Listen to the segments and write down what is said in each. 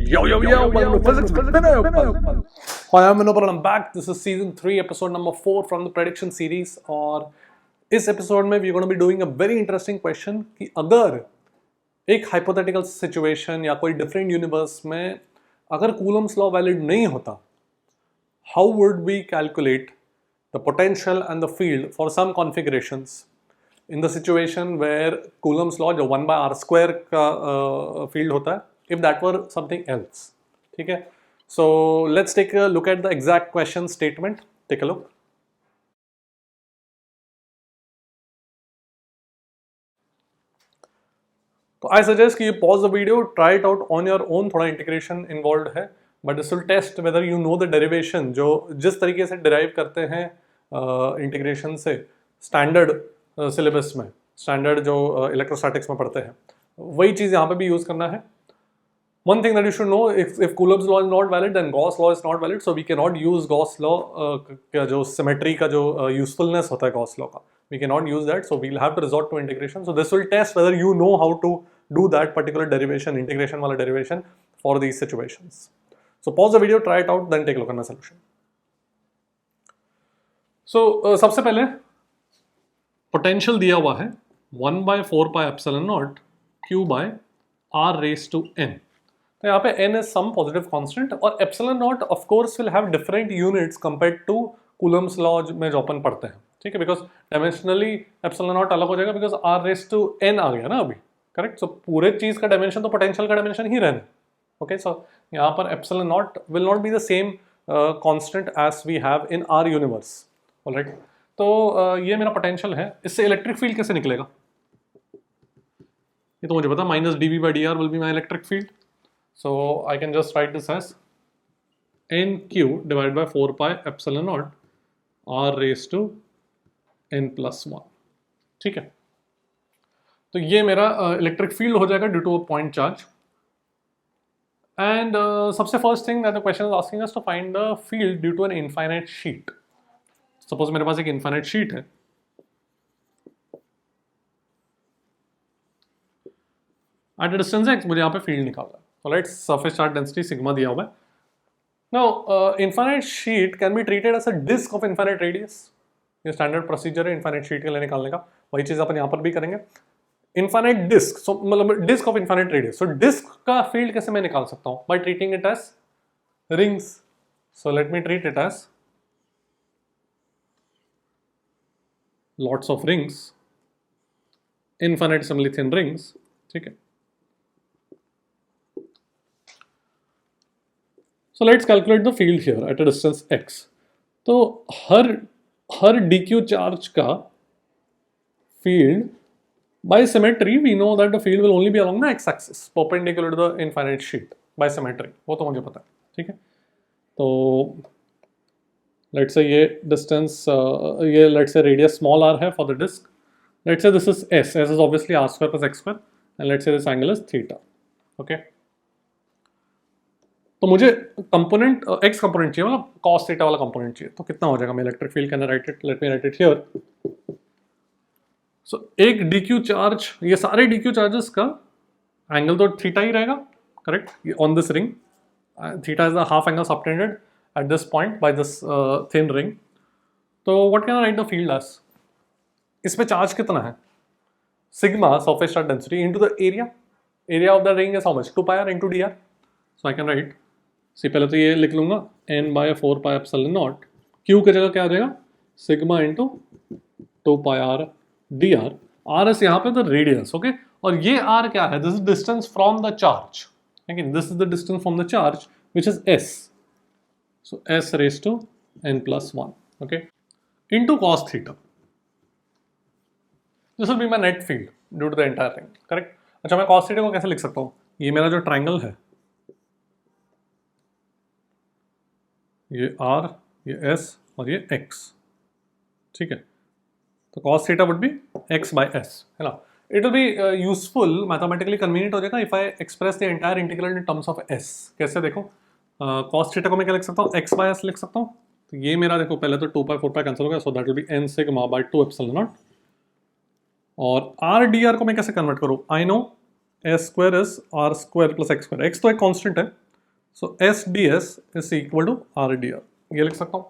Yo, welcome to Physics with Vinay. Hi, I'm Vinay and I'm back. This is season 3, episode number 4 from the prediction series. और इस episode में we're going to be doing a very interesting question कि अगर एक hypothetical situation या कोई different universe में अगर Coulomb's law valid नहीं होता, how would we calculate the potential and the field for some configurations in the situation where Coulomb's law जो 1 by r square का field होता है, if that were something else. ठीक है? So let's take a look at the exact question statement. Take a look. तो I suggest कि you pause the video, try it out on your own. थोड़ा integration involved है, but this will test whether you know the derivation जो जिस तरीके से derive करते हैं integration से standard syllabus में, standard जो electrostatics में पढ़ते हैं, वही चीज़ यहाँ पे भी use करना है. One thing that you should know, if Coulomb's law is not valid, then Gauss law is not valid, so we cannot use Gauss law का जो symmetry का जो usefulness होता है Gauss law का, we cannot use that, so we'll have to resort to integration. So this will test whether you know how to do that particular derivation, integration वाला derivation for these situations. So pause the video, try it out, then take a look at my solution. So सबसे पहले potential दिया हुआ है 1 by 4 pi epsilon naught q by r raised to n. तो यहाँ पे n is some positive constant और epsilon naught of course will have different units compared to Coulomb's law में जो अपन पढ़ते हैं, ठीक है, because dimensionally epsilon naught अलग हो जाएगा because r raised to n आ गया ना अभी, करेक्ट. सो पूरे चीज़ का डायमेंशन तो पोटेंशियल का डायमेंशन ही रहना, ओके. सो यहाँ पर epsilon naught will not be the same constant as we have in our universe, alright. तो ये मेरा पोटेंशियल है. इससे इलेक्ट्रिक फील्ड कैसे निकलेगा ये तो मुझे पता, minus dv by dr will be my electric field. So I can just write this as nq divided by 4 pi epsilon naught r raised to n plus 1. ठीक है, तो ये मेरा इलेक्ट्रिक फील्ड हो जाएगा due to a point charge. And सबसे first thing that the question is asking us to find the field due to an infinite sheet. Suppose मेरे पास एक इनफाइनाइट शीट है, एट डिस्टेंस x मुझे यहाँ पे फील्ड निकालना है. Alright, surface charge density sigma दिया हुआ है. Now infinite sheet can be treated as a disc of infinite radius. ये स्टैंडर्ड प्रोसीजर है इनफाइनाइट शीट के लिए निकालने का. वही चीज अपन यहाँ पर भी करेंगे. इनफाइनाइट डिस्क, सो मतलब disc of infinite radius. So disc का फील्ड कैसे मैं निकाल सकता हूँ? By treating it as rings. So let me treat it as lots of rings, infinitesimally thin rings. ठीक है, so let's calculate the field here at a distance x. तो हर dq charge का field by symmetry we know that the field will only be along the x axis perpendicular to the infinite sheet by symmetry. वो तो मुझे पता है, ठीक है. तो let's say ये distance ये let's say radius small r है for the disk. Let's say this is s. S is obviously r square plus x square and let's say this angle is theta. Okay. तो मुझे component x component चाहिए, मतलब cos theta वाला component चाहिए. तो कितना हो जाएगा मैं electric field can write it, let me write it here. So एक डीक्यू चार्ज, ये सारे डीक्यू चार्जेस का एंगल तो थीटा ही रहेगा, correct, on this ring. Theta is the half angle subtended at this point by this thin ring. तो what can I write the field as? इसमें charge कितना है? Sigma surface charge density into the area. Area of the ring is how much? 2 pi r into d r. So I can write, से पहले तो ये लिख लूंगा n by 4 pi epsilon naught. q की जगह क्या आ जाएगा? Sigma into 2 pi r d r. r is यहाँ पे द रेडियस, ओके. और ये r क्या है? This is distance from the charge. Again this is the distance from the charge which is s. So s raise to n plus 1, okay, into cos theta. This will be my net field due to the entire thing, correct. अच्छा, मैं cos theta को कैसे लिख सकता हूँ? ये मेरा जो ट्राइंगल है, ये r, ये s और ये x, ठीक है. तो cos theta would be x by s, है ना. It will be useful, mathematically convenient हो जाएगा if I express the entire integral in terms of s. कैसे देखो, cos theta को मैं क्या लिख सकता हूँ? x by s लिख सकता हूँ. तो ये मेरा देखो पहले तो 2 पाई 4 पाई कैंसिल हो गया, so that will be n sigma by 2 epsilon naught. और r dr को मैं कैसे कन्वर्ट करूँ? I know s square is r square plus x square. x तो एक कांस्टेंट है, so s d s is equal to r d r, ये लिख सकता हूँ।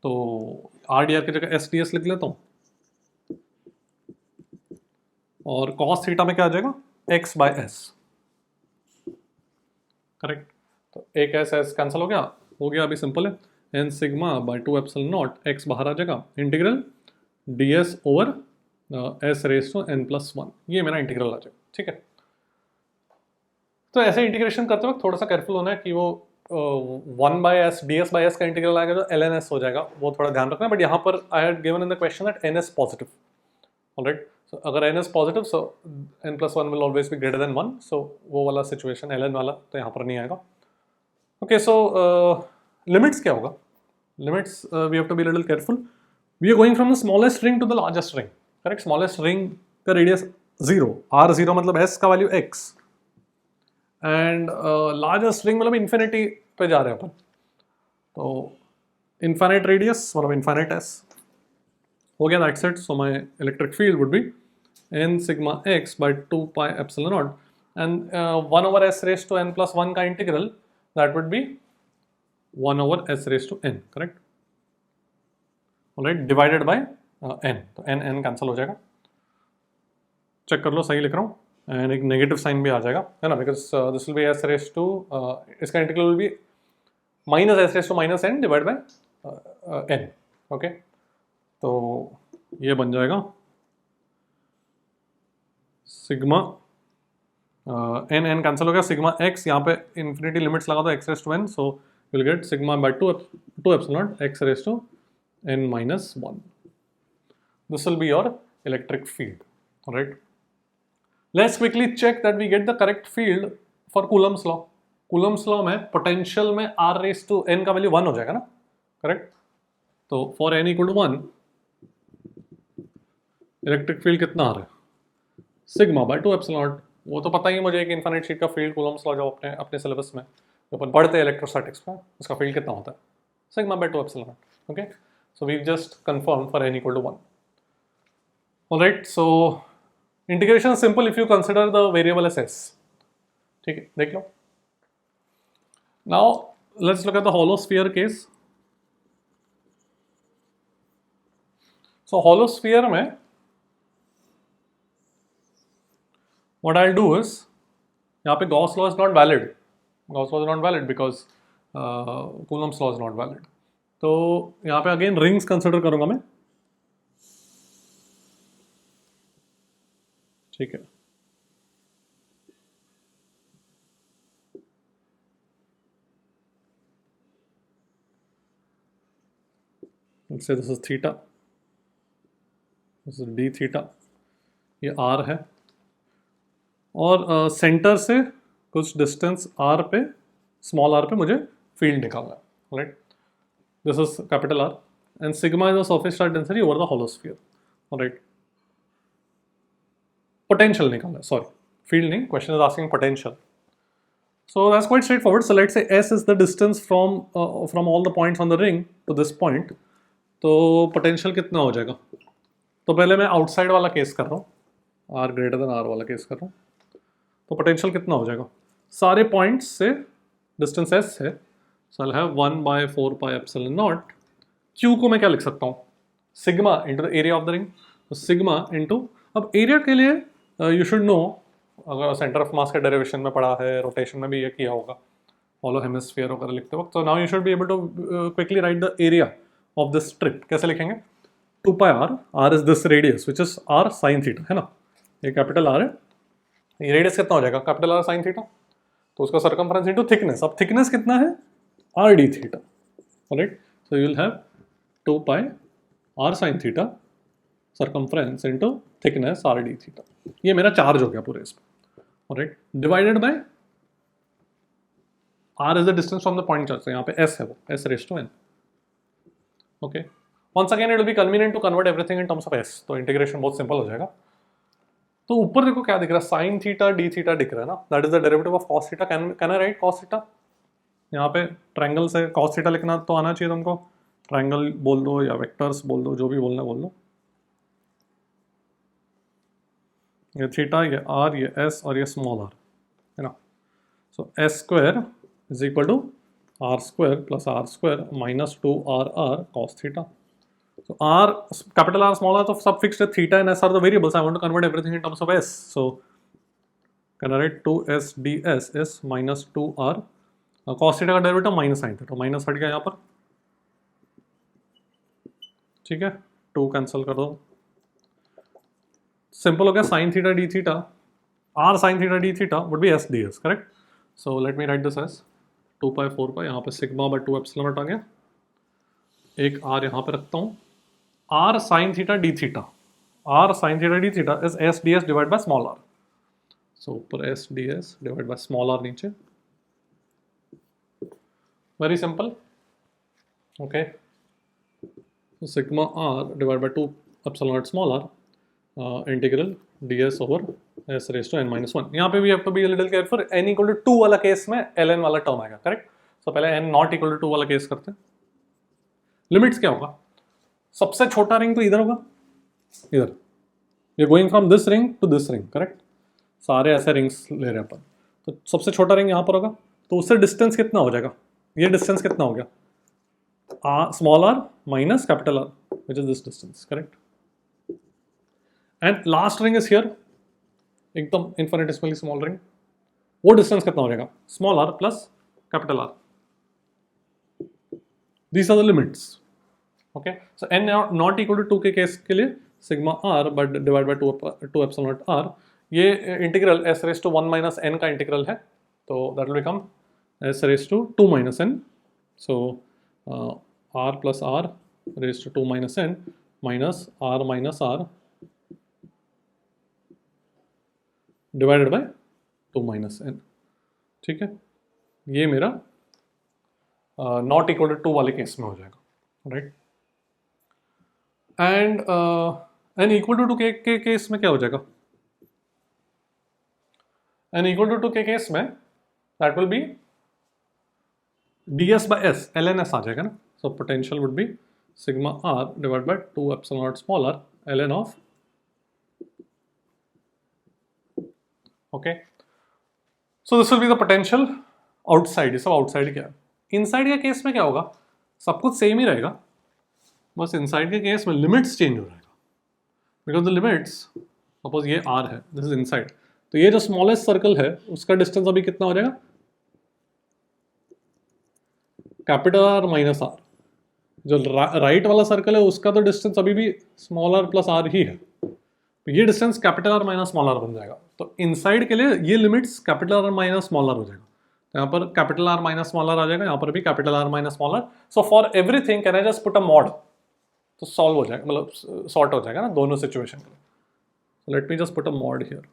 तो आर डी आर की जगह एस डी एस लिख लेता हूँ, और कॉस थीटा में क्या आ जाएगा, एक्स बाय एस, करेक्ट। तो एक एस एस कैंसिल हो गया अभी सिंपल है, n sigma by 2 epsilon naught, x बाहर आ जाएगा, integral d s over s raise to n plus one, ये मेरा इंटीग्रल आ जाएगा, ठीक है। तो ऐसे इंटीग्रेशन करते वक्त थोड़ा सा केयरफुल होना है कि वो 1 by S d S by S का इंटीग्रल आएगा जो एल एन एस हो जाएगा, वो थोड़ा ध्यान रखना है। बट यहाँ पर I had given in the question that n is positive, alright. So अगर n is positive so n plus one will always be greater than one, so वो वाला सिचुएशन एल एन वाला तो यहाँ पर नहीं आएगा। ओके, सो लिमिट्स क्या होगा, limits we have to be little careful. We are going from the smallest ring to the largest ring, correct. Smallest ring का रेडियस 0, आर 0 मतलब एस का value x, and largest ring मतलब infinity पे जा रहे हैं अपन, तो इनफाइनाइट रेडियस मतलब इनफाइनाइट एस हो गया, that's it. So my electric field would be n sigma x by 2 pi epsilon naught, and 1 over s raise to n plus 1 का integral that would be 1 over s raise to n, correct, alright, divided by n, तो n cancel हो जाएगा, check कर लो सही लिख रहा हूँ, and एक नेगेटिव साइन भी आ जाएगा, है ना, because this will be s raise to, इसका integral will be minus s raise to minus n divide by n, okay. तो ये बन जाएगा सिग्मा एन, एन कैंसिल हो गया, सिग्मा एक्स, यहाँ पे इन्फिनिटी लिमिट्स लगा दो x raise to n, so will get sigma by 2 epsilon x raise to n minus 1, this will be your electric field, alright. Let's quickly check that we get the correct field for Coulomb's law. Coulomb's law में potential में r raise to n का value 1 हो जाएगा ना, correct. तो for n equal to 1 electric field कितना आ रहा है, सिग्मा बाय 2 एप्सिलॉन नॉट। वो तो पता ही है मुझे कि इनफाइनाइट शीट का फील्ड कूलम्स लॉ जो अपने अपने सिलेबस में जो अपन पढ़ते हैं इलेक्ट्रोस्टैटिक्स में, उसका फील्ड कितना होता है, sigma by 2 epsilon naught, okay. So we just confirm for n equal to 1, alright. So integration simple if you consider the variable s s, ठीक है, देख लो। Now let's look at the hollow sphere case. So hollow sphere में what I will do is, यहाँ पे Gauss law is not valid, Gauss law is not valid because Coulomb's law is not valid. तो यहाँ पे again rings consider करूंगा मैं, ठीक है। Let's say this is theta, this is d theta, ये r है, और सेंटर से कुछ डिस्टेंस r पे, स्मॉल r पे मुझे फील्ड निकालना है, right. This is capital R and sigma is the surface charge density over the hollow sphere, right. Potential निकालना है, सॉरी फील्ड नहीं, question is asking potential. So that's quite straightforward. So let's say s is the distance from all the points on the ring to this point. तो potential कितना हो जाएगा, तो पहले मैं आउटसाइड वाला केस कर रहा हूँ, r ग्रेटर देन r वाला केस कर रहा हूँ। तो पोटेंशियल कितना हो जाएगा, सारे पॉइंट्स से डिस्टेंस s है, so I have 1 by 4 pi epsilon naught, q को मैं क्या लिख सकता हूँ, sigma into the area of the ring. तो सिग्मा इनटू, अब एरिया के लिए यू शुड नो, अगर सेंटर ऑफ मास का डेरिवेशन में पढ़ा है, रोटेशन में भी ये किया होगा, हॉलो हेमिस्फीयर वगैरह लिखते वक्त। तो now you should be able to quickly write the area of this strip. कैसे लिखेंगे, 2 pi r, r is this radius which is r sine theta, है ना, ये कैपिटल R है, ये रेडियस कितना हो जाएगा, कैपिटल R साइन थीटा, तो उसका सर्कमफ्रेंस इनटू थिकनेस। अब थिकनेस कितना है, r d theta, alright. So you will have 2 pi r sine theta circumference into thickness r d theta, ये मेरा चार्ज हो गया पूरे इसमें, alright, divided by r is the distance from the point charge, यहाँ पे s है, वो s raise to n, okay. Once again it will be convenient to convert everything in terms of s, तो integration बहुत simple हो जाएगा। तो ऊपर देखो क्या दिख रहा है, साइन थीटा डी थीटा दिख रहा है ना, that is the derivative of cos theta. Can I right cos theta, यहाँ पे ट्रायंगल से cos थीटा लिखना तो आना चाहिए तुमको, ट्रायंगल बोल दो या वेक्टर्स बोल दो, जो भी बोलना बोल दो। ये थीटा, ये r, ये s और ये स्मॉल r, है ना। सो s square is equal to r square plus r square minus 2rr cos theta. So r, capital R, small r, तो सब fixed है. Theta and s are the variables. I want to convert everything in terms of s. So can I write 2s ds is minus 2r cos theta का derivative minus sine theta, minus हट गया यहाँ पर. ठीक है, 2 cancel कर दो. Simple हो गया. Sine theta D theta, r sin theta d theta would be s ds, correct? So let me write this as 2 pi 4 pi, यहाँ पे सिग्मा बाय 2 एप्सिलॉन नॉट आ गया. एक r यहाँ पे रखता हूँ. r sin theta d theta, r sin theta d theta is s ds divided by small r. So ऊपर s ds divided by small r नीचे. Very simple. Okay. So sigma r divided by 2 epsilon naught small r integral ds over s raised to n minus 1. यहाँ पे भी have to be a little careful. n equal to 2 वाला case में ln वाला term आएगा, correct? So पहले n not equal to 2 वाला case करते हैं. लिमिट्स क्या होगा? सबसे छोटा रिंग तो इधर होगा, इधर. You're going from this ring to this ring, correct? सारे ऐसे रिंग्स ले रहे हैं अपन. तो सबसे छोटा रिंग यहाँ पर होगा, तो उससे डिस्टेंस कितना हो जाएगा? ये डिस्टेंस कितना हो गया? Small r minus capital R, which is this distance, correct? And last ring is here, एकदम infinitesimally small ring. वो डिस्टेंस कितना हो जाएगा? Small r plus capital R. These are the limits. Okay, so n not equal to 2 के case के लिए sigma r but divided by 2 epsilon naught r, ये integral s raised to 1 minus n का integral है, तो that will become s raised to 2 minus n. So r plus r raised to 2 minus n minus r minus r divided by 2 minus n. ठीक है, ये मेरा not equal to 2 वाले case में हो जाएगा, right? And n equal to 2 के case में क्या हो जाएगा? n इक्वल टू 2 के केस में that will be ds by s, ln s आ जाएगा ना. So potential would be sigma r divide by 2 epsilon not small r ln of. Okay, so this will be the potential outside. ये सब outside क्या है? Inside के case में क्या होगा? सब कुछ सेम ही रहेगा, बस इनसाइड के केस में लिमिट्स चेंज हो जाएगा. बिकॉज द लिमिट्स, सपोज ये r है, दिस इज इनसाइड, तो ये जो स्मॉलेस्ट सर्कल है उसका डिस्टेंस अभी कितना हो जाएगा? Capital R minus R. जो राइट वाला सर्कल है उसका तो डिस्टेंस अभी भी स्मॉल r प्लस r ही है, तो ये distance capital R minus small r बन जाएगा. तो इनसाइड के लिए ये limits capital R minus small r हो जाएगा. तो यहाँ पर capital R minus small r आ जाएगा, यहाँ पर भी capital R minus small r. So for everything can I just put a mod, तो सॉल्व हो जाएगा, मतलब सॉर्ट हो जाएगा ना दोनों सिचुएशन के लिए. So let me just put a mod here.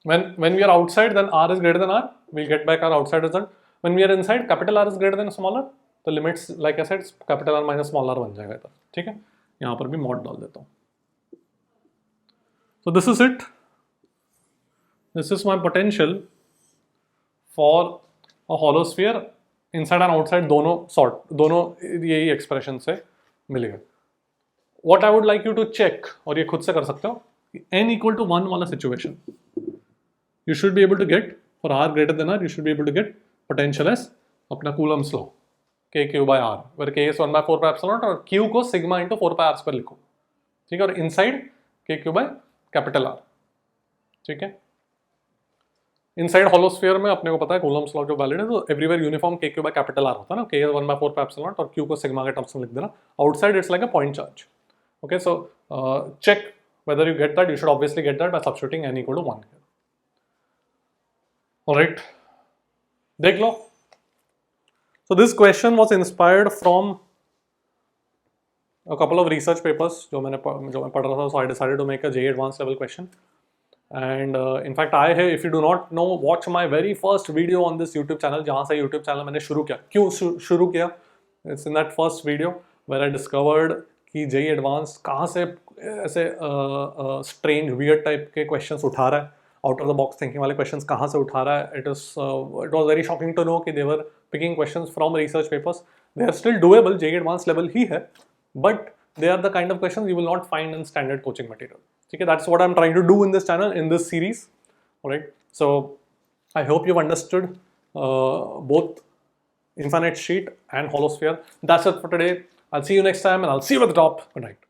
When we are outside, then r is greater than r. We'll get back our outside result. When we are inside, capital R is greater than small r. तो limits, like I said, capital R minus small r बन जाएगा इधर. ठीक है, यहाँ पर भी mod डाल देता हूँ. So this is it. This is my potential for a hollow sphere. Inside and outside दोनों यही expression से मिलेगा. What I would like you to check, और ये खुद से कर सकते हो, n equal to 1 वाला situation, you should be able to get, for r greater than r, you should be able to get potential as अपना Coulomb's law, kq by r, where k is 1 by 4 pi epsilon और q को sigma into 4 pi r square लिखो. ठीक है, और inside kq by capital R. ठीक है, inside hollow sphere में अपने को पता है कूलम्स लॉ जो वैलिड है, तो everywhere uniform k q by capital r होता है ना, k is 1 by 4 pi epsilon और q को सिग्मा के टर्म्स में लिख देना. Outside it's like a point charge. Okay, so check whether you get that. You should obviously get that by substituting n equal to 1 here. Alright, देख लो. So this question was inspired from a couple of research papers जो मैं पढ़ रहा था. So I decided to make a JEE advanced level question. And in fact if you do not know, watch my very first video on this YouTube channel, जहाँ से YouTube channel मैंने शुरू किया. क्यों शुरू किया? It's in that first video where I discovered कि JEE advanced कहाँ से ऐसे strange weird type के questions उठा रहा है, out of the box thinking वाले questions कहाँ से उठा रहा है. It was very shocking to know कि they were picking questions from research papers. They are still doable, JEE advanced level ही है, but they are the kind of questions you will not find in standard coaching material. Okay, that's what I'm trying to do in this channel, in this series. Alright, So I hope you've understood both infinite sheet and hollow sphere. That's it for today. I'll see you next time, and I'll see you at the top. Good night.